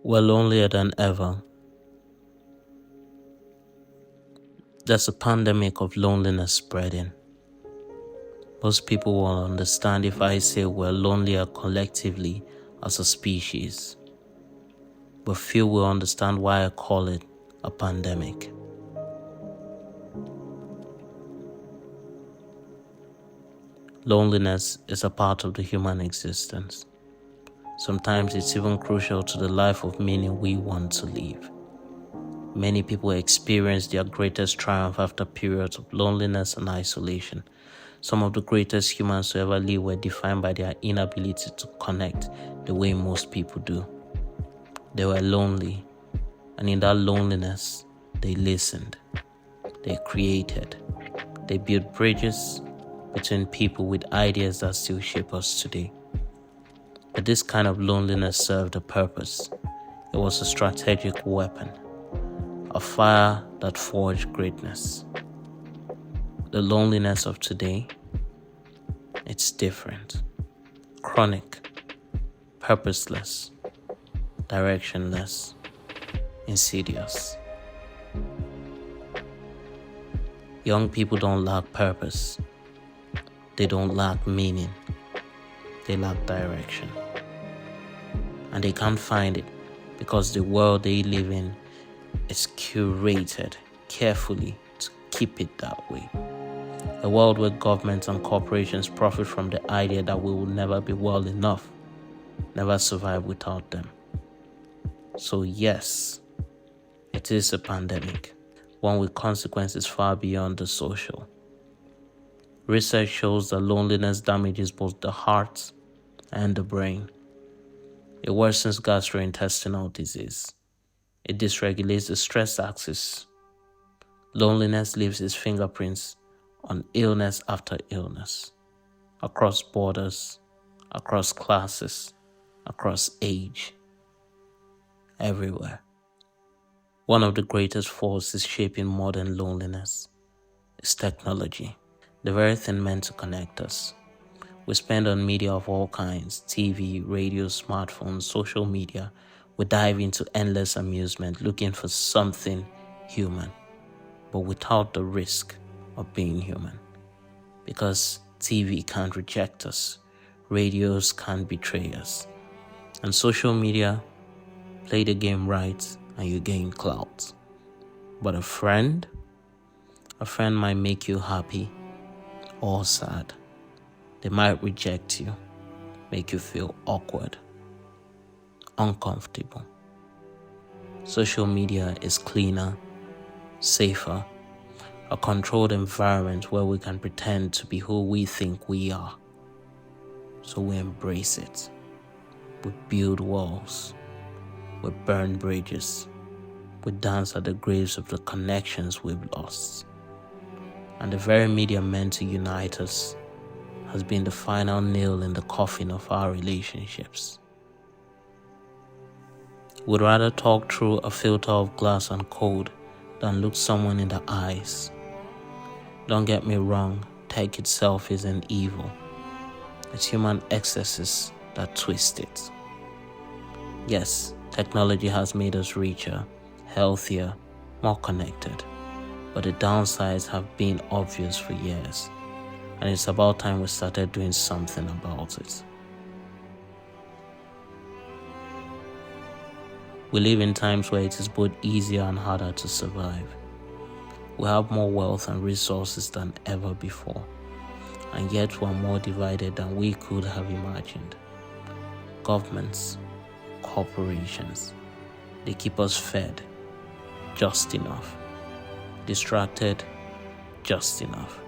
We're lonelier than ever. There's a pandemic of loneliness spreading. Most people will understand if I say we're lonelier collectively as a species, but few will understand why I call it a pandemic. Loneliness is a part of the human existence. Sometimes it's even crucial to the life of meaning we want to live. Many people experience their greatest triumph after periods of loneliness and isolation. Some of the greatest humans to ever live were defined by their inability to connect the way most people do. They were lonely, and in that loneliness, they listened, they created, they built bridges between people with ideas that still shape us today. But this kind of loneliness served a purpose. It was a strategic weapon, a fire that forged greatness. The loneliness of today, it's different. Chronic, purposeless, directionless, insidious. Young people don't lack purpose. They don't lack meaning. They lack direction. And they can't find it because the world they live in is curated carefully to keep it that way. A world where governments and corporations profit from the idea that we will never be well enough, never survive without them. So yes, it is a pandemic, one with consequences far beyond the social. Research shows that loneliness damages both the heart and the brain. It worsens gastrointestinal disease. It dysregulates the stress axis. Loneliness leaves its fingerprints on illness after illness, across borders, across classes, across age, everywhere. One of the greatest forces shaping modern loneliness is technology, the very thing meant to connect us. We spend on media of all kinds, TV, radio, smartphones, social media. We dive into endless amusement looking for something human, but without the risk of being human. Because TV can't reject us, radios can't betray us, and social media, play the game right and you gain clout. But a friend might make you happy or sad. They might reject you, make you feel awkward, uncomfortable. Social media is cleaner, safer, a controlled environment where we can pretend to be who we think we are. So we embrace it. We build walls. We burn bridges. We dance at the graves of the connections we've lost. And the very media meant to unite us has been the final nail in the coffin of our relationships. We'd rather talk through a filter of glass and code than look someone in the eyes. Don't get me wrong, tech itself isn't evil. It's human excesses that twist it. Yes, technology has made us richer, healthier, more connected, but the downsides have been obvious for years, and it's about time we started doing something about it. We live in times where it is both easier and harder to survive. We have more wealth and resources than ever before, and yet we are more divided than we could have imagined. Governments, corporations, they keep us fed just enough, distracted just enough,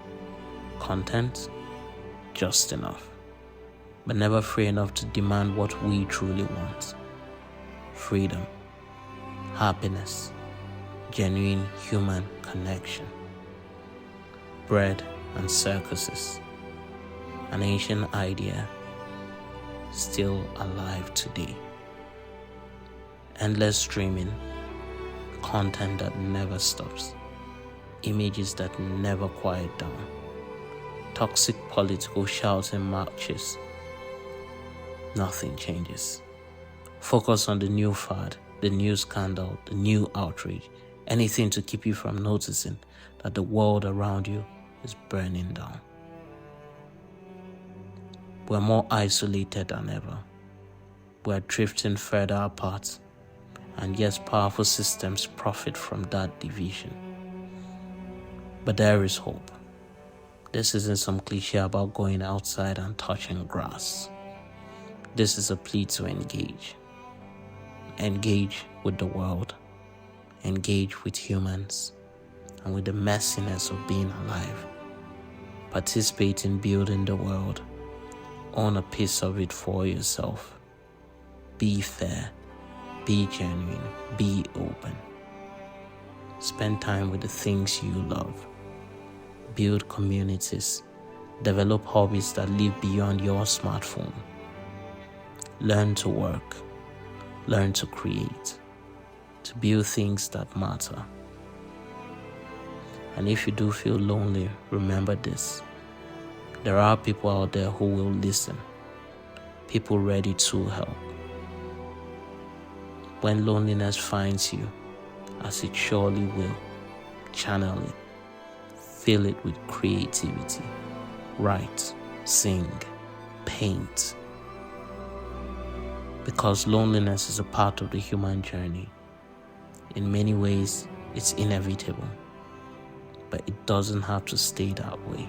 content just enough, but never free enough to demand what we truly want: freedom, happiness, genuine human connection. Bread and circuses, an ancient idea still alive today. Endless streaming, content that never stops, images that never quiet down, toxic political shouting matches. Nothing changes. Focus on the new fad, the new scandal, the new outrage, anything to keep you from noticing that the world around you is burning down. We're more isolated than ever. We're drifting further apart, and yes, powerful systems profit from that division. But there is hope. This isn't some cliche about going outside and touching grass. This is a plea to engage. Engage with the world. Engage with humans and with the messiness of being alive. Participate in building the world. Own a piece of it for yourself. Be fair. Be genuine. Be open. Spend time with the things you love. Build communities. Develop hobbies that live beyond your smartphone. Learn to work. Learn to create. To build things that matter. And if you do feel lonely, remember this. There are people out there who will listen. People ready to help. When loneliness finds you, as it surely will, channel it. Fill it with creativity. Write, sing, paint. Because loneliness is a part of the human journey. In many ways, it's inevitable, but it doesn't have to stay that way.